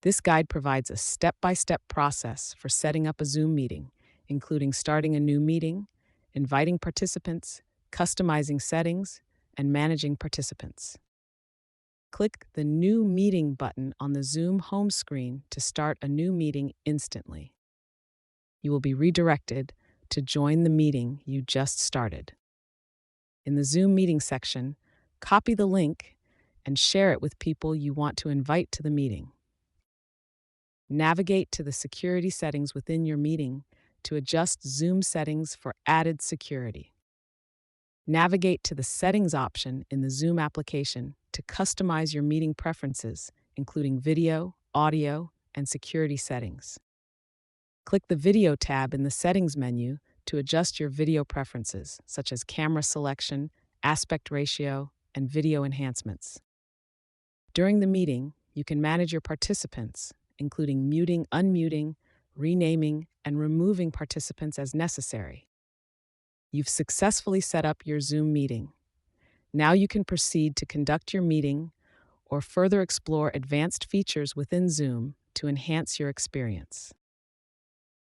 This guide provides a step-by-step process for setting up a Zoom meeting, including starting a new meeting, inviting participants, customizing settings, and managing participants. Click the New Meeting button on the Zoom home screen to start a new meeting instantly. You will be redirected to join the meeting you just started. In the Zoom meeting section, copy the link and share it with people you want to invite to the meeting. Navigate to the security settings within your meeting to adjust Zoom settings for added security. Navigate to the Settings option in the Zoom application to customize your meeting preferences, including video, audio, and security settings. Click the Video tab in the Settings menu to adjust your video preferences, such as camera selection, aspect ratio, and video enhancements. During the meeting, you can manage your participants, including muting, unmuting, renaming, and removing participants as necessary. You've successfully set up your Zoom meeting. Now you can proceed to conduct your meeting or further explore advanced features within Zoom to enhance your experience.